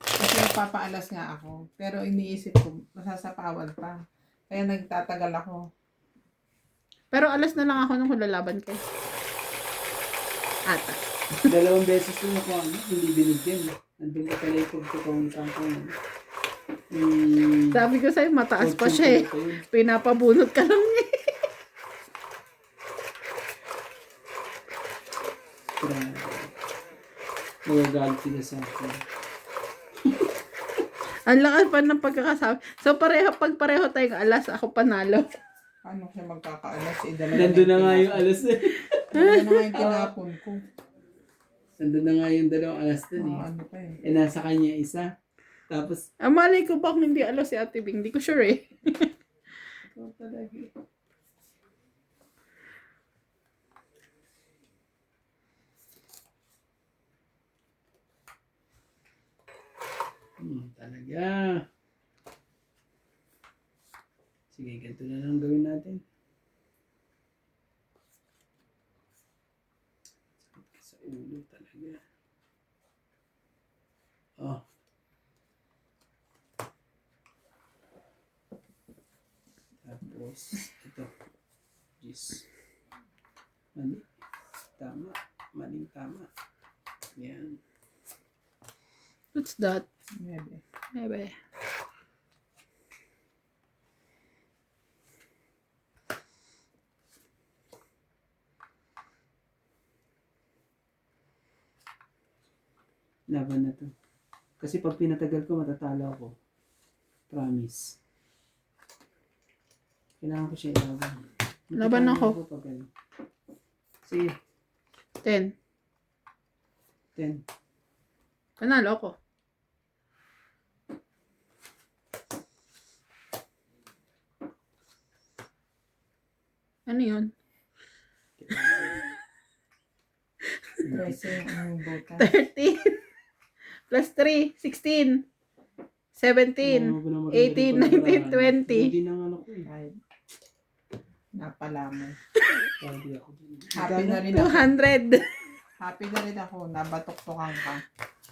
Kasi nagpapaalas nga ako. Pero iniisip ko, masasapawan pa. Kaya nagtatagal ako. Pero alas na lang ako nung lalaban kayo. Ata. 2 beses ko na ano, hindi binigyan. Nandun ka pala yung pagkakauntang ko. Sabi ko sa'yo, mataas pa siya eh. Pinapabunot ka lang eh. Magagalit sila sa akin. Ang lakas pa ng pagkakasabi. So pag pareho tayong alas, ako panalo. Paano siya magkakaalas? Nandun na nga yung alas na. Nandun na nga yung tinapon ko. Nandun na nga yung 2 alas na eh. Ano pa eh. Eh, nasa kanya isa. Tapos, Malay ko ba kung hindi alas si Ate Bing? Hindi ko sure eh. ito talaga. Talaga. Sige, ganito na lang gawin natin. Sakit sa ulo talaga. Oh. Tapos, ito. Jeez. Mali. Tama. Maling tama. Yan. What's that? Maybe. Bebe. Laban na to. Kasi pag pinatagal ko, matatalo ako. Promise. Kailangan ko siya ilaban. Laban ako. Pag ano. Sige, 10. 10. Panalo ako. Ano yun? 13 ang butas. 13 plus 3, 16, 17, 18, 19, 20. Hindi na ano ko eh. Ay, napala mo. Hindi ako. Happy na rin ako. 200. Happy na rin ako. Nabatok-tokan ka.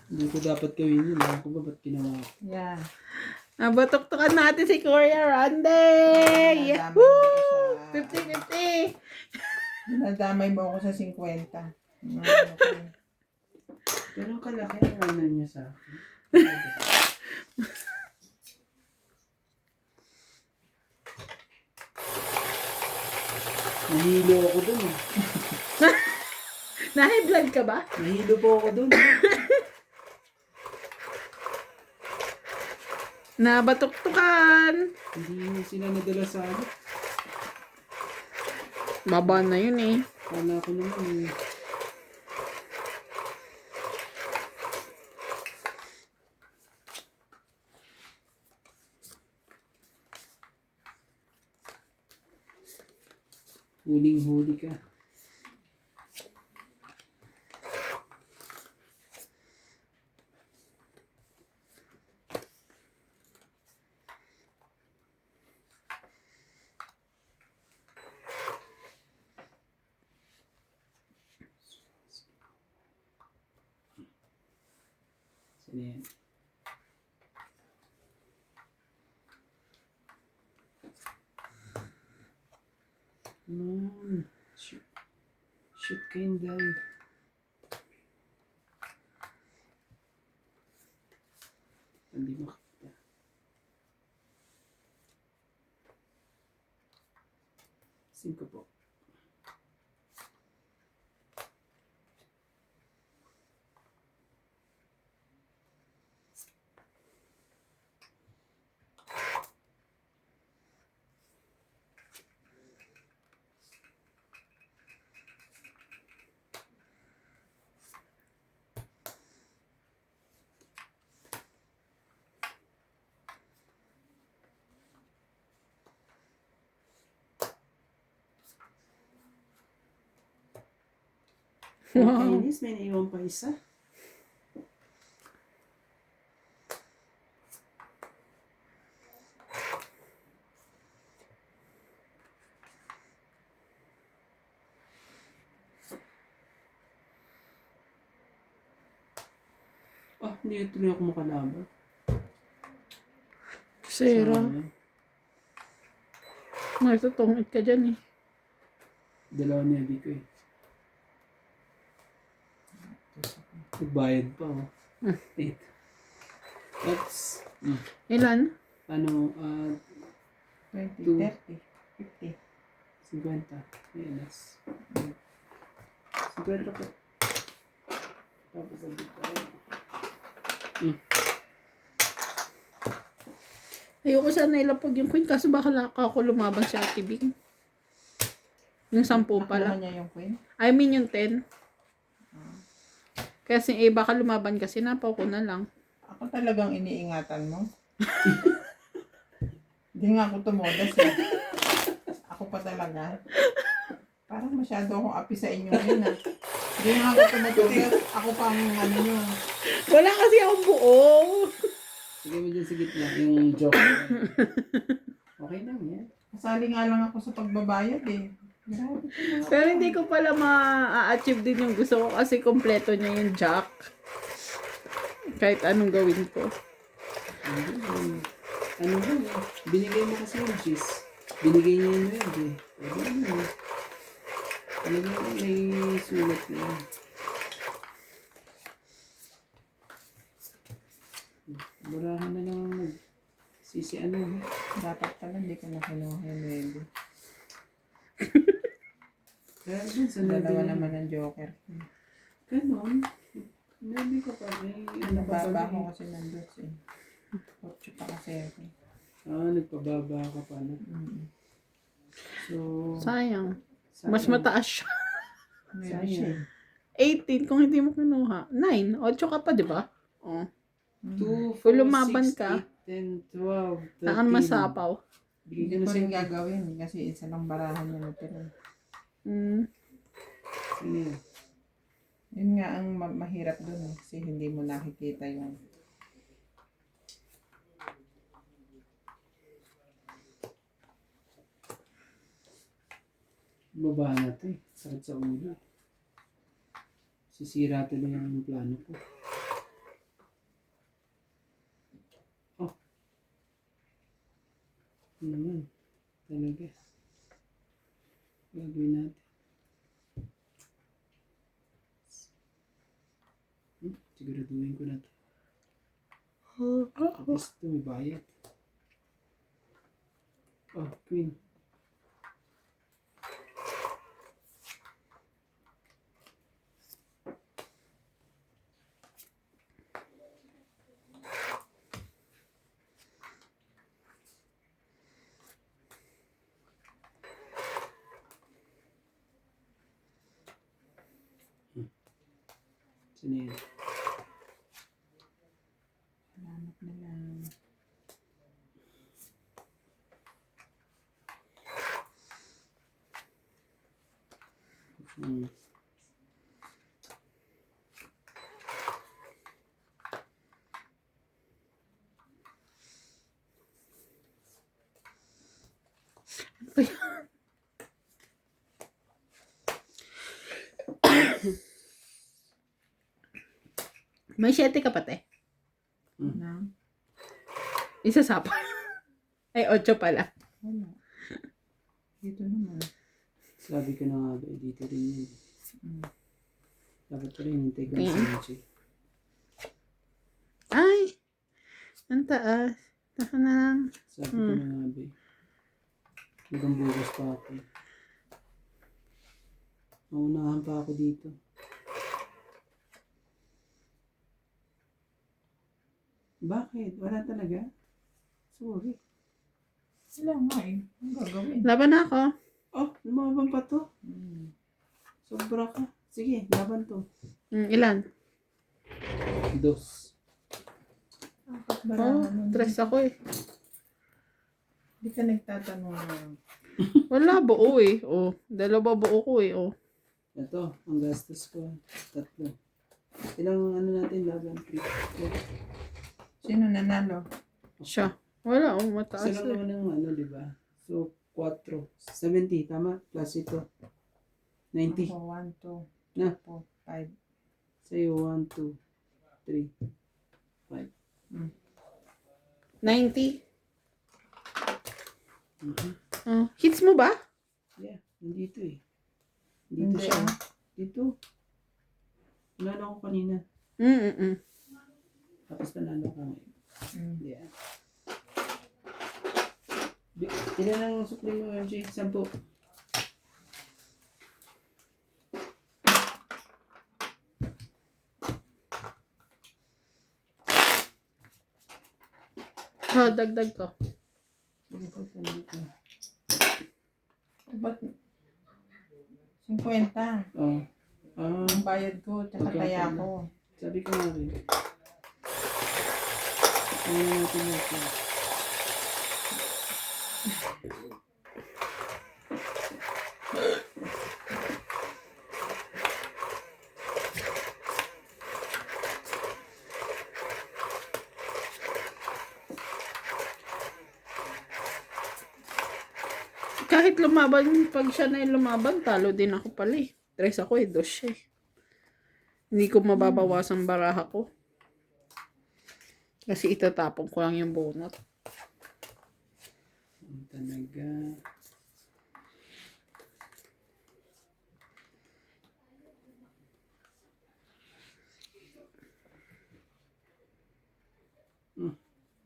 Hindi ko dapat gawin yun. Ako ba ba't ginawa ko? Yeah. Nabatok-tokan natin si Kuya Randy! Nadamay mo Woo! ko sa... 50-50. Nadamay mo ako sa 50. Ano ko eh. Pero ang kalaki ang ano niya sa akin. Nahilo ako dun eh. Nahi blood ka ba? Nahilo po ako dun. Nabatok-tokan. Hindi sila nadala sa ano. Baba na yun eh. Kala ko naman eh. Huling-huli ka. Sino yan? Shoot. Shoot kayo dahil. Hindi makita. Cinco po. Wow. Kainis, may naiwan pa isa. Hindi tuloy ako makalaban. Sira. Sayang. Matutungit ka dyan eh. Dalawa niya di ko eh. Nagbayad pa oh. 8. That's Ilan? ano 20, Two. 30, 50. 50. Yes. 50 po. Tapos sabi tayo. Ayoko sana ilapag yung queen kaso baka ako lumaban si Ate Bing. Yung 10 pala. Nakuha niya yung queen. I mean yung 10. Kasi baka lumaban kasi napaw ko na lang. Ako talagang iniingatan mo. Hindi nga ako tumodas eh. Ako pa talaga. Parang masyado akong api sa inyo yun ah. Hindi nga ako tumutugas. Ako pa ang ano nyo. Wala kasi akong buo. Sige mo dyan sa gitna yung joke. Okay lang yan. Kasali nga lang ako sa pagbabayad eh. Grabe ka na. Pero hindi ko pala ma-achieve din yung gusto ko kasi kompleto niya yung jack. Kahit anong gawin ko. Ano ba eh? Binigay mo kasi yung cheese. Binigay niya yung red eh. Ano eh. Talagang may sulat na yun. Barahan na lang ang sisi ano. Dapat pala hindi ko na kinuha yung ready. Kaya dun sa Dalawa nabi- naman ang joker. Ganon. Nabi ko pa may ano pa Nababa ba ko eh. kasi nandun eh. 8 pa kasi ako. Ah, nagpababa ka pa na. Mm. So, Sayang. sayang. Mas mataas siya. Meron siya. 18 kung hindi mo kinuha. 9. 8 ka pa, di ba? Oh. 2, Kung 4, lumaban 6, ka, 8, 10, 12, 13. saan masapaw? Bigay Hindi ka na ko sa rin gagawin kasi isa lang barahan niya natira. Hmm. Ano yun? Yun nga ang mahirap dun kasi hindi mo nakikita yung Baba na to eh. Sakit sa ulo. Sisira tuloy ang plano ko. Oh. Ano naman? Talaga. Gagawin natin. Siguraduhin ko na to. At least ito may bayad. Oh, queen. Sino yun? salamat na lang. Hmm. May 7 ka pa, te. Na? Isa sapa. Ay, 8 pala. Wala. Dito naman. Sabi ko na nga ba, dito rin yun. Mm. Dapat pa rin hintay ko na Okay. si Michi. Ay! Ang taas. Taka na lang. Sabi ko na nga ba, hanggang bukas pa ako. Maunahan pa ako dito. Bakit? Wala talaga? Sorry. Wala nga eh. Ang gagawin? Laban na ako. Oh, lumaban pa to. Mm. Sobra ka. Sige, laban to. Ilan? 2. Apat Oh, barahan nun. 3 ako eh. Hindi ka nagtatanong ng Wala, buo eh. Oh, 2 buo ko eh. Oh. Ito, ang gastos ko. 3. Ilang ano natin laban? 3. sino nanalo? Siya. Wala, oh, mataas Isa lang eh. naman ng ano, di ba? So, 4. 70, tama? Plus ito. 90. Ako, 1, 2, Na. 4, 5. Sa'yo, 1, 2, 3, 5. 90. Mhm. Hits mo ba? Yeah, nandito eh. Dito Hindi siya. ah. Dito. Nanalo ko kanina. Tapos nanalo ka ngayon. Mm. Yeah. Ilan ang supply mo, MJ? 10. Dagdag ko. Sige po, tanong ko. Ba't 50 Oh. ang bayad ko, tsaka Okay, taya okay. ko. Sabi ko nga rin. Ano natin ito? Kahit lumaban, pag siya na yung lumaban, talo din ako pala eh. 3 ako eh, 2 siya eh. Hindi ko mababawasan baraha ko. Kasi itatapon ko lang yung bonus. Talaga.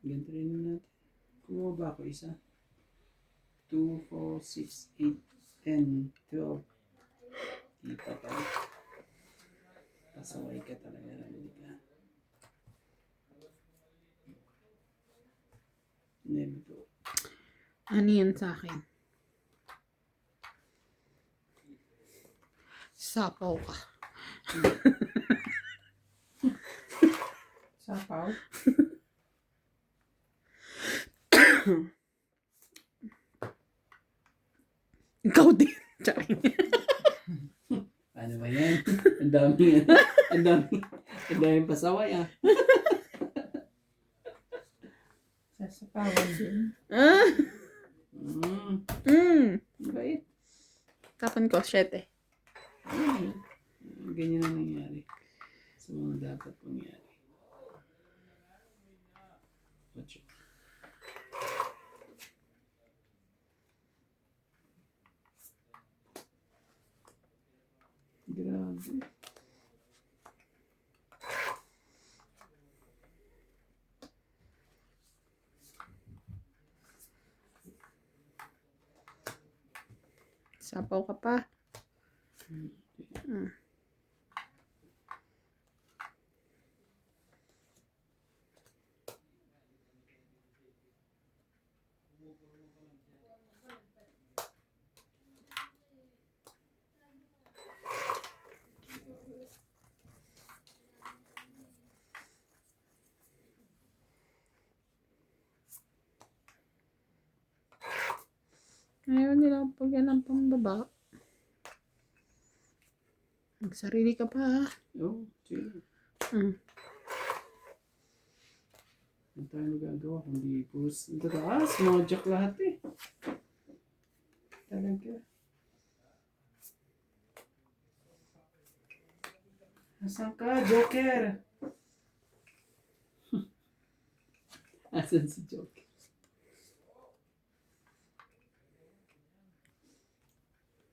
Ganito rin natin. Kumuha ba ako isa? 2, 4, 6, 8, 10, 12. Kita pa. Pasaway ka talaga. Nalili ka. Never. Ano yan sa akin? Sapaw ka. Sapaw. Ikaw din. Charing. Ano ba yan? Ang dami yan. Ang dami pasaway ah. Sasapawan din. Ah. Bait. Tapon ko, 7. Ganyan ang nangyari sa mga dapat mangyari. Watch it. Grabe. Sapaw ka pa. Ayaw nila pag yan ang pambaba. Magsarili ka pa ha. Oh, sige. Mm. Ano tayo magagawa kundi pus. Ang tataas, mga jack lahat eh. Talaga. Asan ka, Joker? Asan si Joker?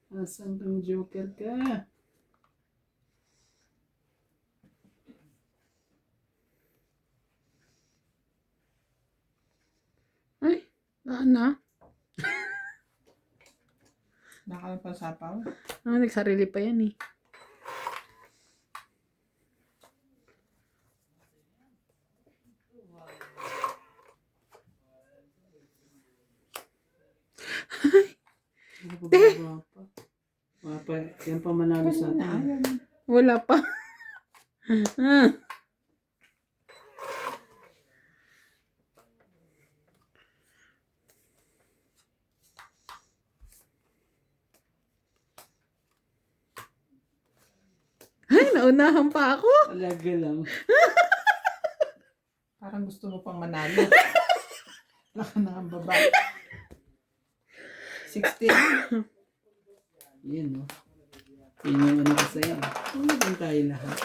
Asan kang Joker ka? Ay, naan na. Nakalang pa sapaw. Nagsarili pa yan eh. Ano pa ba pa? Papa, yan pa manalo sa atin. Wala pa. Ah. Ay, naunahan pa ako. Talaga lang. Parang gusto mo pang manalo. Laka na ang baba. 16. Yan, no? Yan yung ano ko sa'yo. Ano ba tayo lahat?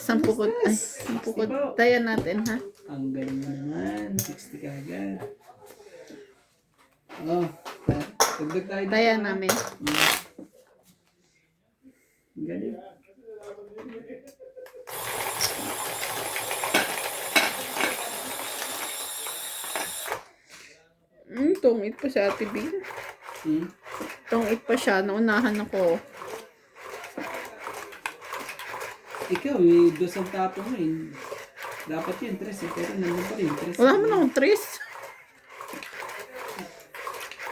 Sampu ko, ay, sampu ko. Taya natin ha. Ang galing mo naman. 60 ka agad. Oh, dagdag tayo dito. Taya ah. namin. Ang galing. Tungit pa siya, Ate B. Tungit pa siya. Naunahan ako. Ikaw, eh, dos ang tapo mo eh. Dapat yun, 3 eh. Pero nandun pa rin, 3. Wala mo na akong tris.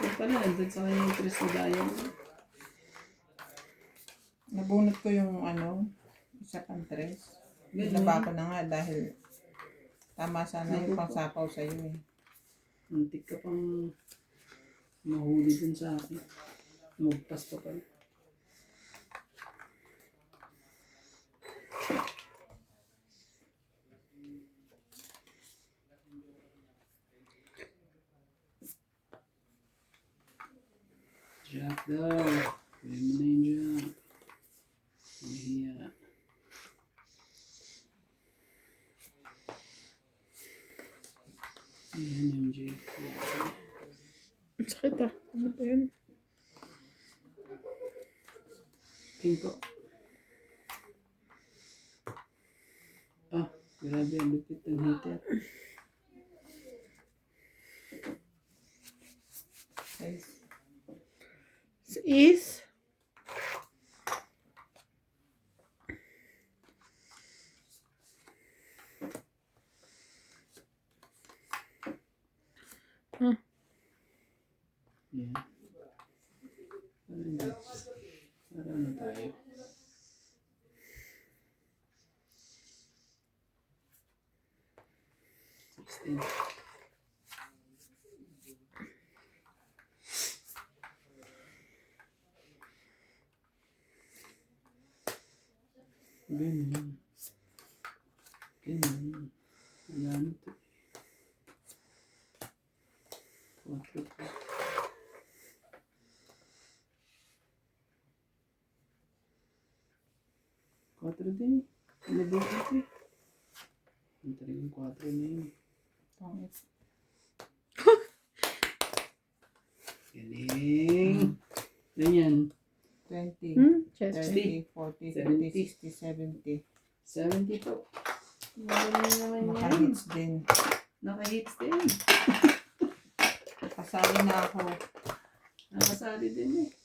Yan pala, nandun sa kanya yung 3 na daya mo. Nabunot ko yung isa pang 3. Naba ko na nga dahil tama sana yung pangsapaw sa'yo eh. Muntik ka pang mahuli dun sa akin. Magpas pa pala. Jack daw. Pwede mo na yung Jack. Mahiya. Ayan yung Jack. Ang sakit ah. Ano ba yun? Pinto. Ah, grabe. Ang lupit ng heater. Is Yeah. Parang Para ano tayo? Sixteen. Ganyan. Ganyan. Wala na to. 4 pa. Quatro din. Ano ba ito? Ang talagang 4 na yun. Pangit. Galing. Ganyan. 20, Chess. 30, 40, 50, 60, 70. 70 po. Magaling naman yan. Maka-hits din. Naka-hits din. Kasali na ako. Nakasali din eh.